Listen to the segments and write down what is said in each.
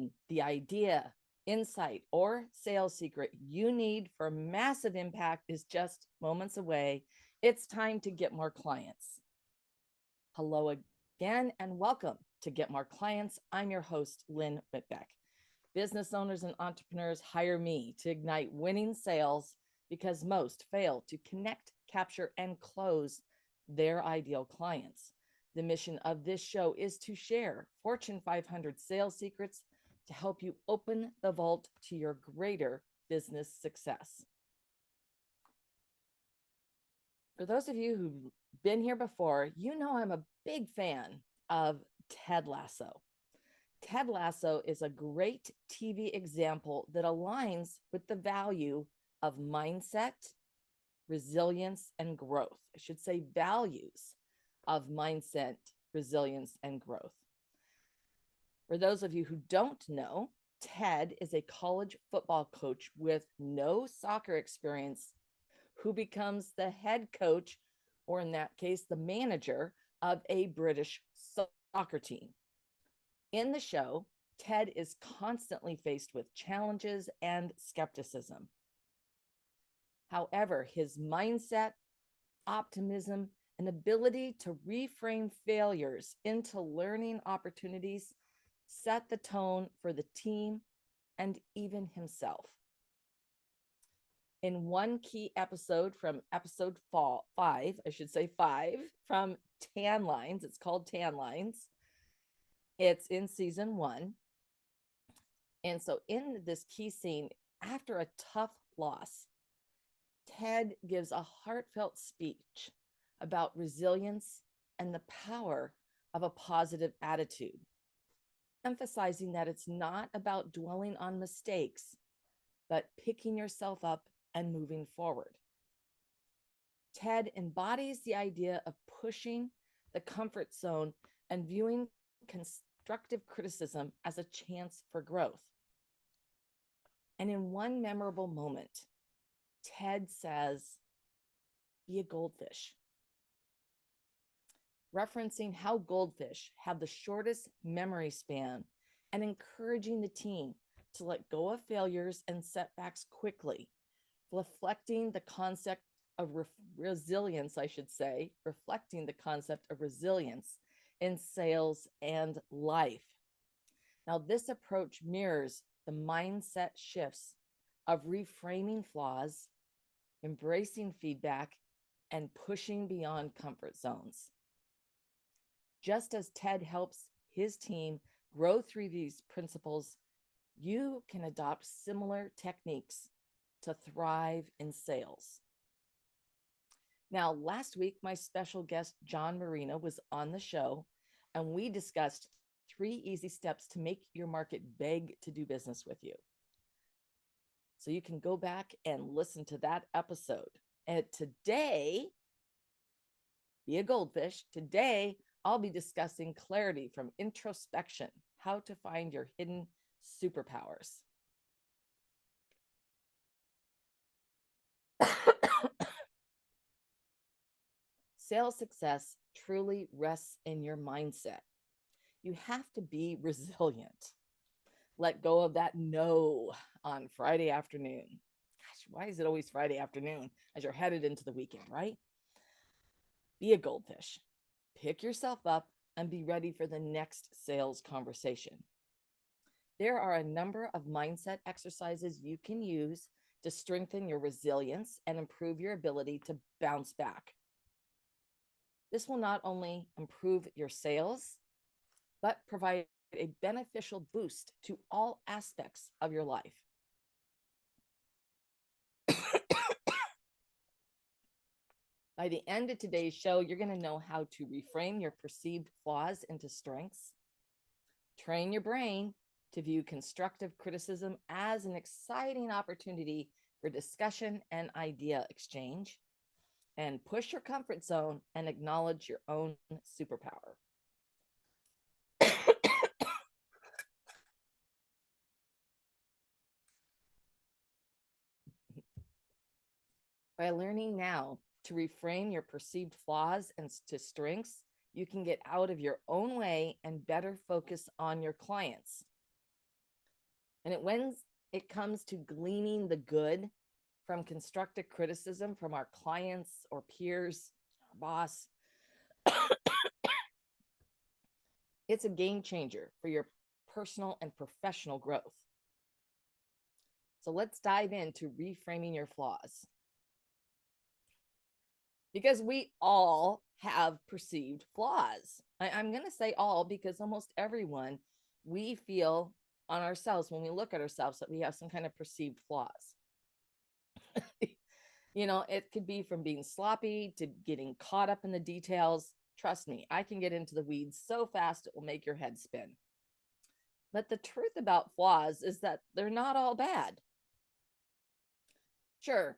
vision, the idea, insight, or sales secret you need for massive impact is just moments away. It's time to get more clients. Hello again, and welcome to Get More Clients. I'm your host, Lynn Whitbeck. Business owners and entrepreneurs hire me to ignite winning sales because most fail to connect, capture, and close their ideal clients. The mission of this show is to share Fortune 500 sales secrets to help you open the vault to your greater business success. For those of you who've been here before, you know I'm a big fan of Ted Lasso. Ted Lasso is a great TV example that aligns with the value of mindset, resilience, and growth. I should say values of mindset, resilience, and growth. For those of you who don't know, Ted is a college football coach with no soccer experience who becomes the head coach, or in that case, the manager of a British soccer team. In the show, Ted is constantly faced with challenges and skepticism. However, his mindset, optimism, and ability to reframe failures into learning opportunities set the tone for the team and even himself. In one key episode from episode 5 from Tan Lines, it's called Tan Lines. It's in season 1. And so in this key scene, after a tough loss, Ted gives a heartfelt speech about resilience and the power of a positive attitude, emphasizing that it's not about dwelling on mistakes, but picking yourself up and moving forward. Ted embodies the idea of pushing the comfort zone and viewing constructive criticism as a chance for growth. And in one memorable moment, Ted says, "Be a goldfish," referencing how goldfish have the shortest memory span and encouraging the team to let go of failures and setbacks quickly, reflecting the concept of resilience in sales and life. Now, this approach mirrors the mindset shifts of reframing flaws, embracing feedback, and pushing beyond comfort zones. Just as Ted helps his team grow through these principles, you can adopt similar techniques to thrive in sales. Now, last week, my special guest, John Marino, was on the show, and we discussed 3 easy steps to make your market beg to do business with you. So you can go back and listen to that episode. And today, be a goldfish. Today, I'll be discussing clarity from Introspection, how to find your hidden superpowers. Sales success truly rests in your mindset. You have to be resilient. Let go of that no on Friday afternoon. Gosh, why is it always Friday afternoon as you're headed into the weekend, right? Be a goldfish. Pick yourself up and be ready for the next sales conversation. There are a number of mindset exercises you can use to strengthen your resilience and improve your ability to bounce back. This will not only improve your sales, but provide a beneficial boost to all aspects of your life. By the end of today's show, you're going to know how to reframe your perceived flaws into strengths, train your brain to view constructive criticism as an exciting opportunity for discussion and idea exchange, and push your comfort zone and acknowledge your own superpower. By learning now to reframe your perceived flaws and to strengths, you can get out of your own way and better focus on your clients. And when it comes to gleaning the good from constructive criticism from our clients or peers, our boss, it's a game changer for your personal and professional growth. So let's dive into reframing your flaws. Because we all have perceived flaws. I'm going to say all because almost everyone, we feel on ourselves when we look at ourselves that we have some kind of perceived flaws. It could be from being sloppy to getting caught up in the details. Trust me, I can get into the weeds so fast it will make your head spin. But the truth about flaws is that they're not all bad. Sure,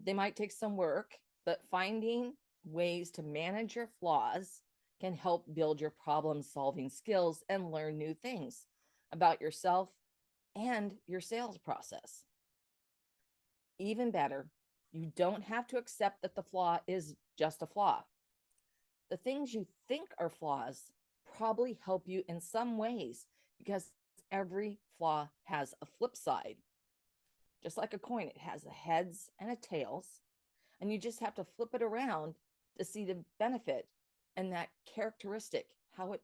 they might take some work, but finding ways to manage your flaws can help build your problem-solving skills and learn new things about yourself and your sales process. Even better, you don't have to accept that the flaw is just a flaw. The things you think are flaws probably help you in some ways because every flaw has a flip side. Just like a coin, it has a heads and a tails, and you just have to flip it around to see the benefit and that characteristic, how it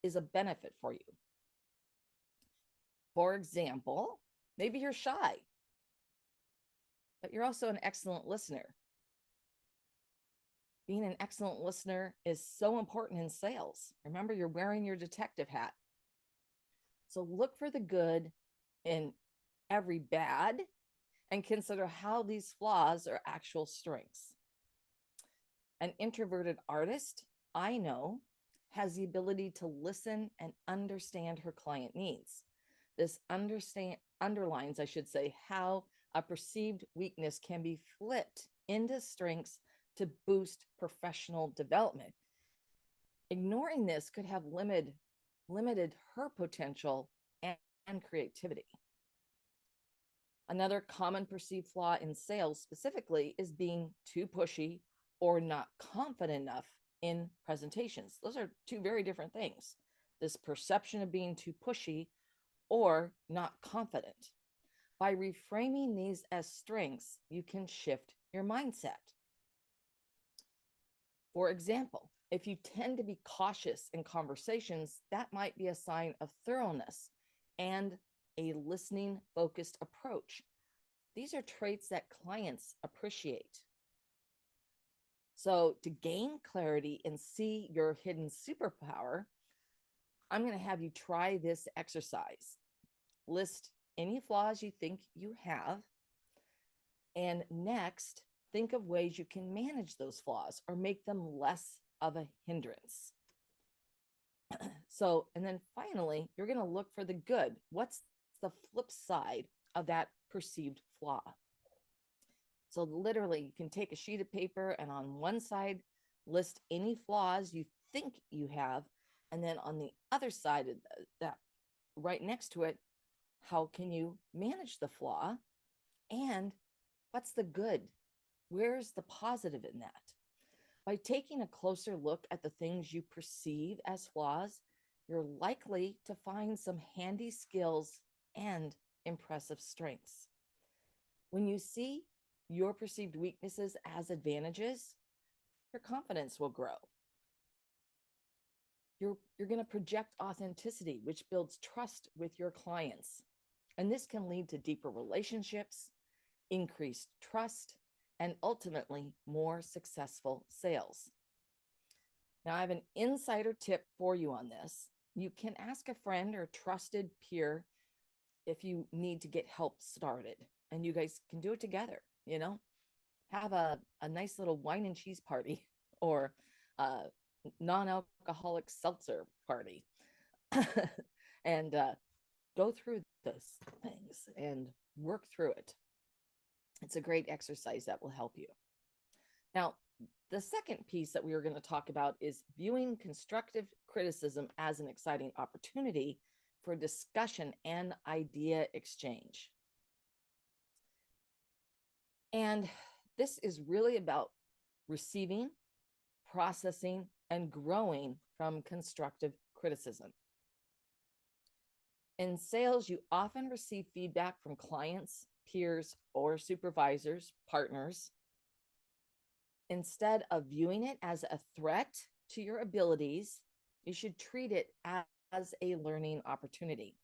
is a benefit for you. For example, maybe you're shy, but you're also an excellent listener. Being an excellent listener is so important in sales. Remember, you're wearing your detective hat. So look for the good in every bad and consider how these flaws are actual strengths. An introverted artist, I know, has the ability to listen and understand her client needs. This underlines, I should say, how a perceived weakness can be flipped into strengths to boost professional development. Ignoring this could have limited her potential and creativity. Another common perceived flaw in sales specifically is being too pushy or not confident enough in presentations. Those are two very different things. This perception of being too pushy or not confident. By reframing these as strengths, you can shift your mindset. For example, if you tend to be cautious in conversations, that might be a sign of thoroughness and a listening focused approach. These are traits that clients appreciate. So to gain clarity and see your hidden superpower, I'm going to have you try this exercise. List any flaws you think you have. And next, think of ways you can manage those flaws or make them less of a hindrance. And then finally, you're going to look for the good. What's the flip side of that perceived flaw? So literally, you can take a sheet of paper and on one side, list any flaws you think you have. And then on the other side of that, right next to it, how can you manage the flaw? And what's the good? Where's the positive in that? By taking a closer look at the things you perceive as flaws, you're likely to find some handy skills and impressive strengths. When you see your perceived weaknesses as advantages, your confidence will grow. You're going to project authenticity, which builds trust with your clients. And this can lead to deeper relationships, increased trust, and ultimately more successful sales. Now, I have an insider tip for you on this. You can ask a friend or trusted peer if you need to get help started, and you guys can do it together, have a nice little wine and cheese party or a non-alcoholic seltzer party and go through those things and work through it. It's a great exercise that will help you. Now, the second piece that we were going to talk about is viewing constructive criticism as an exciting opportunity for discussion and idea exchange. And this is really about receiving, processing, and growing from constructive criticism. In sales, you often receive feedback from clients, peers, or supervisors, partners. Instead of viewing it as a threat to your abilities, you should treat it as a learning opportunity.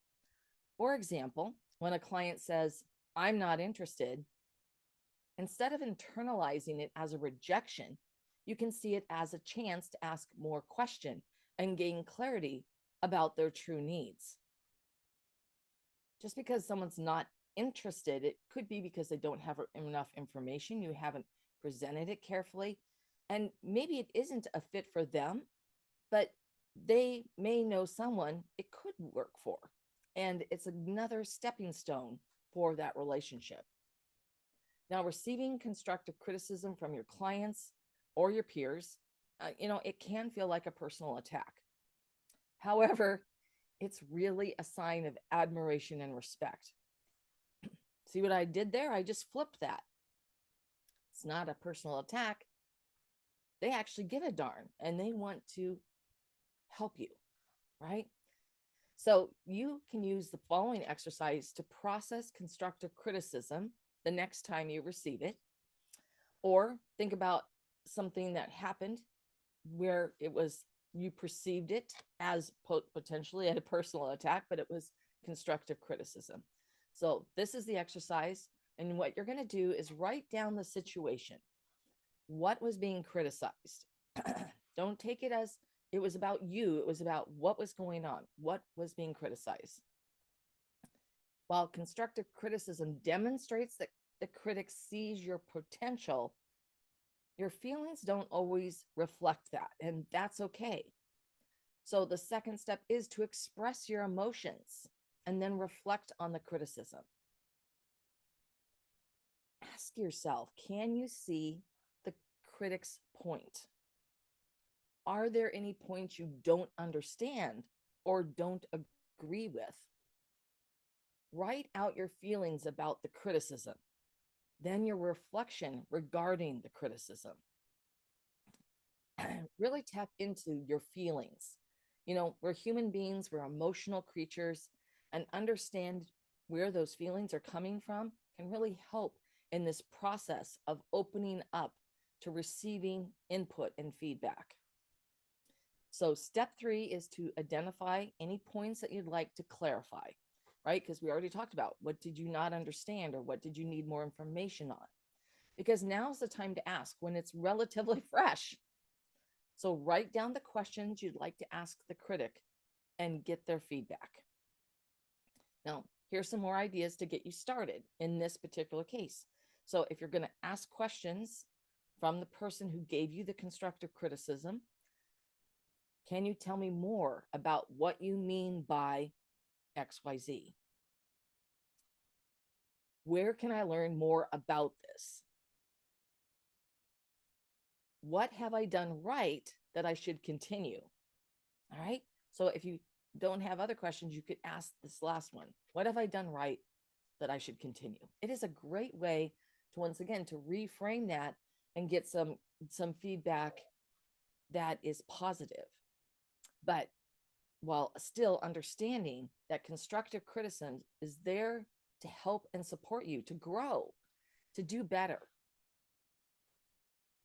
For example, when a client says, "I'm not interested," instead of internalizing it as a rejection, you can see it as a chance to ask more questions and gain clarity about their true needs. Just because someone's not interested, it could be because they don't have enough information, you haven't presented it carefully, and maybe it isn't a fit for them, but they may know someone it could work for, and it's another stepping stone for that relationship. Now, receiving constructive criticism from your clients or your peers, it can feel like a personal attack. However, it's really a sign of admiration and respect. See what I did there? I just flipped that. It's not a personal attack. They actually give a darn and they want to help you, right? So you can use the following exercise to process constructive criticism the next time you receive it, or think about something that happened where you perceived it as potentially a personal attack, but it was constructive criticism. So this is the exercise. And what you're going to do is write down the situation. What was being criticized? Don't take it as it was about you. It was about what was going on, what was being criticized. While constructive criticism demonstrates that the critic sees your potential, your feelings don't always reflect that, and that's okay. So the second step is to express your emotions and then reflect on the criticism. Ask yourself, can you see the critic's point? Are there any points you don't understand or don't agree with? Write out your feelings about the criticism, then your reflection regarding the criticism. Really tap into your feelings. We're human beings, we're emotional creatures, and understand where those feelings are coming from can really help in this process of opening up to receiving input and feedback. So step 3 is to identify any points that you'd like to clarify, right? Because we already talked about what did you not understand or what did you need more information on? Because now's the time to ask when it's relatively fresh. So write down the questions you'd like to ask the critic and get their feedback. Now, here's some more ideas to get you started in this particular case. So if you're going to ask questions from the person who gave you the constructive criticism, can you tell me more about what you mean by XYZ? Where can I learn more about this? What have I done right that I should continue? All right. So if you don't have other questions, you could ask this last one. What have I done right that I should continue? It is a great way to, once again, to reframe that and get some feedback that is positive. But while still understanding that constructive criticism is there to help and support you to grow, to do better.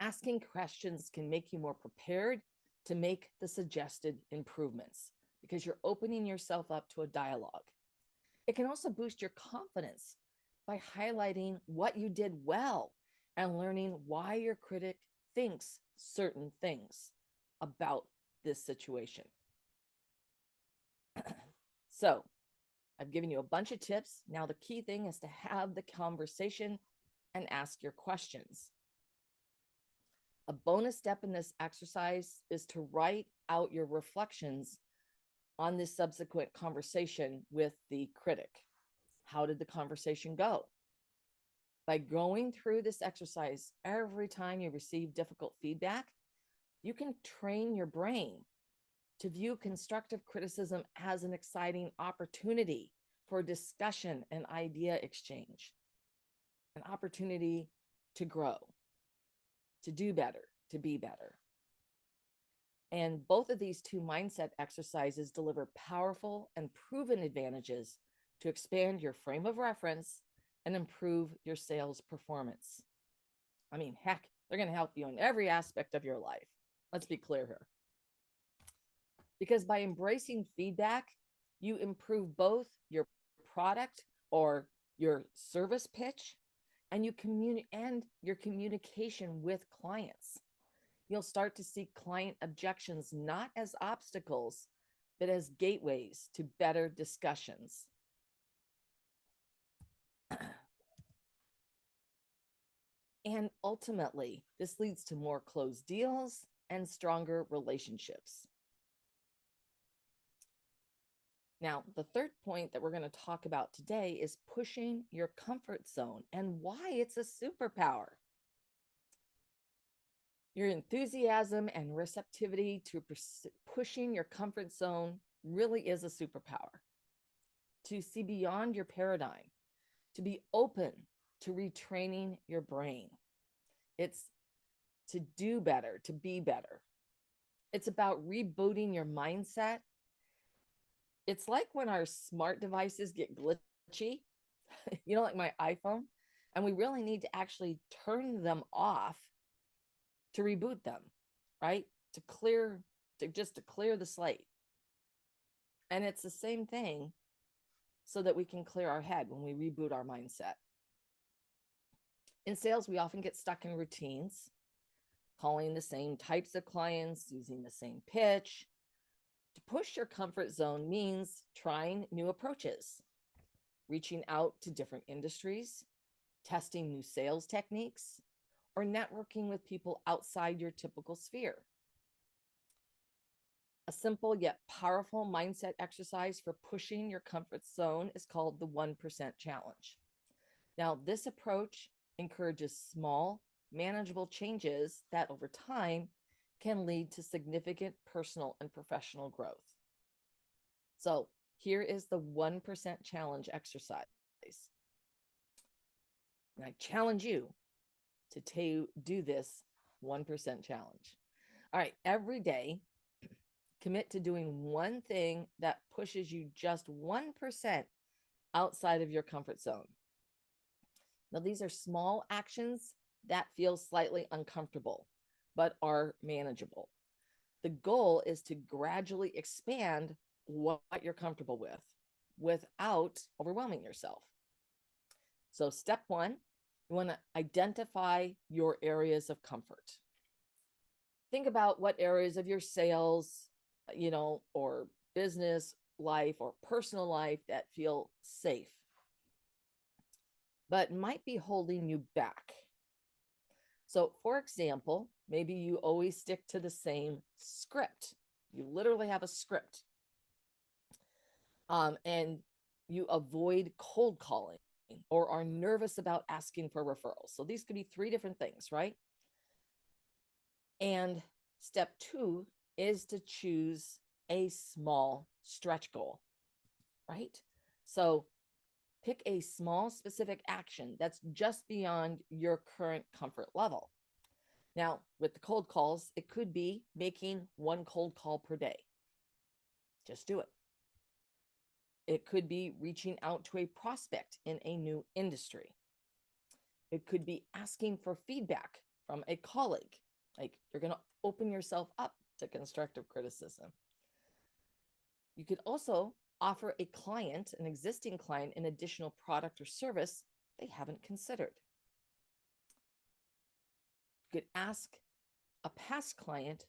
Asking questions can make you more prepared to make the suggested improvements because you're opening yourself up to a dialogue. It can also boost your confidence by highlighting what you did well and learning why your critic thinks certain things about this situation. So I've given you a bunch of tips. Now the key thing is to have the conversation and ask your questions. A bonus step in this exercise is to write out your reflections on this subsequent conversation with the critic. How did the conversation go? By going through this exercise every time you receive difficult feedback, you can train your brain to view constructive criticism as an exciting opportunity for discussion and idea exchange, an opportunity to grow, to do better, to be better. And both of these two mindset exercises deliver powerful and proven advantages to expand your frame of reference and improve your sales performance. I mean, heck, they're going to help you in every aspect of your life. Let's be clear here. Because by embracing feedback, you improve both your product or your service pitch and your communication with clients. You'll start to see client objections not as obstacles, but as gateways to better discussions. And ultimately, this leads to more closed deals and stronger relationships. Now, the third point that we're going to talk about today is pushing your comfort zone and why it's a superpower. Your enthusiasm and receptivity to pushing your comfort zone really is a superpower. To see beyond your paradigm, to be open to retraining your brain. It's to do better, to be better. It's about rebooting your mindset. It's like when our smart devices get glitchy, like my iPhone, and we really need to actually turn them off to reboot them, right? To clear the slate. And it's the same thing so that we can clear our head when we reboot our mindset. In sales, we often get stuck in routines, calling the same types of clients, using the same pitch. To push your comfort zone means trying new approaches, reaching out to different industries, testing new sales techniques, or networking with people outside your typical sphere. A simple yet powerful mindset exercise for pushing your comfort zone is called the 1% challenge. Now, this approach encourages small, manageable changes that over time can lead to significant personal and professional growth. So here is the 1% challenge exercise. And I challenge you to do this 1% challenge. All right, every day, commit to doing one thing that pushes you just 1% outside of your comfort zone. Now, these are small actions that feel slightly uncomfortable, but are manageable. The goal is to gradually expand what you're comfortable with without overwhelming yourself. So step one, you want to identify your areas of comfort. Think about what areas of your sales, or business life or personal life that feel safe, but might be holding you back. So, for example, maybe you always stick to the same script. You literally have a script. And you avoid cold calling or are nervous about asking for referrals. So these could be 3 different things, right? And step 2 is to choose a small stretch goal, right? So pick a small specific action that's just beyond your current comfort level. Now, with the cold calls, it could be making 1 cold call per day. Just do it. It could be reaching out to a prospect in a new industry. It could be asking for feedback from a colleague. Like, you're going to open yourself up to constructive criticism. You could also offer a client, an existing client, an additional product or service they haven't considered. You could ask a past client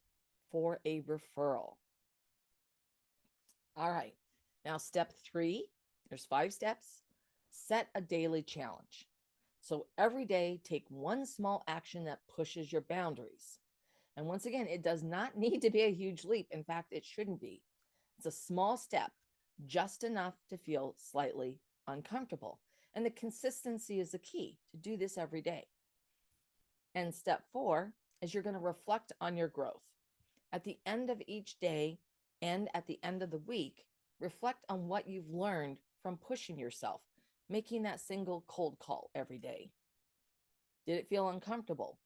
for a referral. All right. Now, step 3, there's 5 steps. Set a daily challenge. So every day, take 1 small action that pushes your boundaries. And once again, it does not need to be a huge leap. In fact, it shouldn't be. It's a small step, just enough to feel slightly uncomfortable. And the consistency is the key to do this every day. And step 4 is you're going to reflect on your growth. At the end of each day and at the end of the week, reflect on what you've learned from pushing yourself, making that single cold call every day. Did it feel uncomfortable?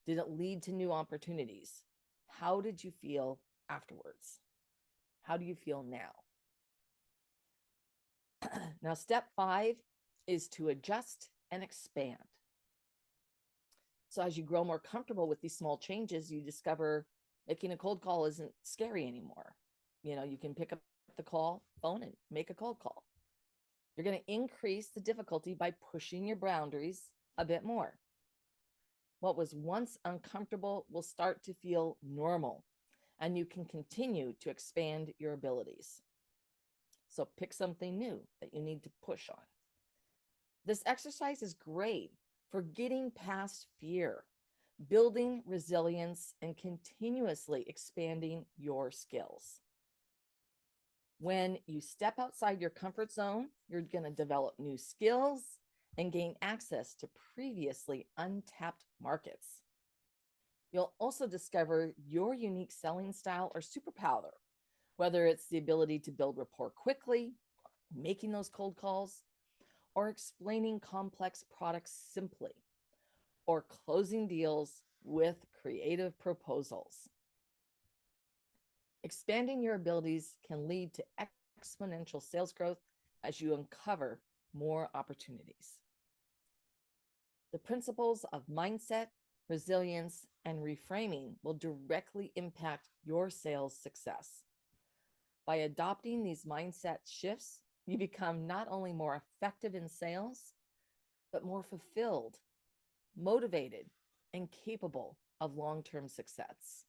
Did it lead to new opportunities? How did you feel afterwards? How do you feel now? Now, step 5 is to adjust and expand. So as you grow more comfortable with these small changes, you discover making a cold call isn't scary anymore. You can pick up the phone and make a cold call. You're going to increase the difficulty by pushing your boundaries a bit more. What was once uncomfortable will start to feel normal, and you can continue to expand your abilities. So pick something new that you need to push on. This exercise is great for getting past fear, building resilience, and continuously expanding your skills. When you step outside your comfort zone, you're going to develop new skills and gain access to previously untapped markets. You'll also discover your unique selling style or superpower, whether it's the ability to build rapport quickly, making those cold calls, or explaining complex products simply, or closing deals with creative proposals. Expanding your abilities can lead to exponential sales growth as you uncover more opportunities. The principles of mindset, resilience, and reframing will directly impact your sales success. By adopting these mindset shifts, you become not only more effective in sales, but more fulfilled, motivated, and capable of long-term success.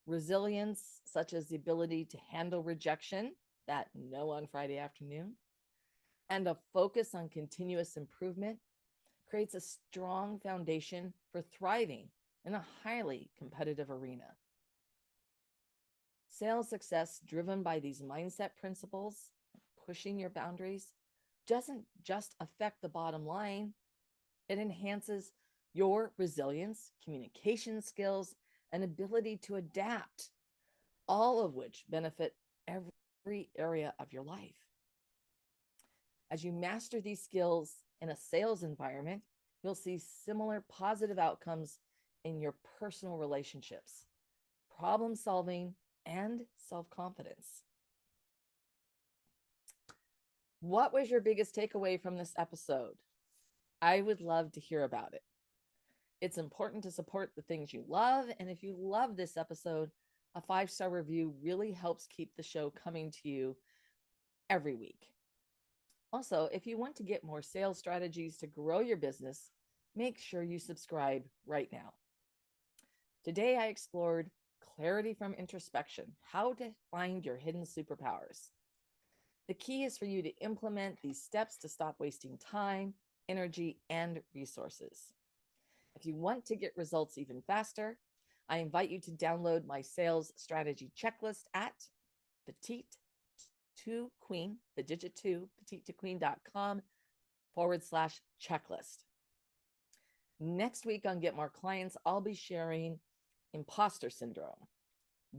Resilience, such as the ability to handle rejection, that no on Friday afternoon, and a focus on continuous improvement, creates a strong foundation for thriving in a highly competitive arena. Sales success driven by these mindset principles, pushing your boundaries, doesn't just affect the bottom line. It enhances your resilience, communication skills, and ability to adapt, all of which benefit every area of your life. As you master these skills in a sales environment, you'll see similar positive outcomes in your personal relationships, problem solving, and self-confidence. What was your biggest takeaway from this episode? I would love to hear about it. It's important to support the things you love, and if you love this episode, a 5-star review really helps keep the show coming to you every week. Also, if you want to get more sales strategies to grow your business, make sure you subscribe right now. Today, I explored clarity from introspection, how to find your hidden superpowers. The key is for you to implement these steps to stop wasting time, energy, and resources. If you want to get results even faster, I invite you to download my sales strategy checklist at petite2queen, the digit 2, petite2queen.com/checklist. Next week on Get More Clients, I'll be sharing imposter syndrome,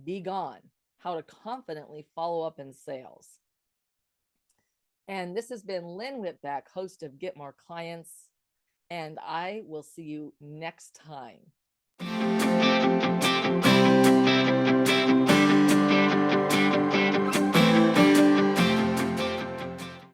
be gone, how to confidently follow up in sales. And this has been Lynn Whitbeck, host of Get More Clients, and I will see you next time.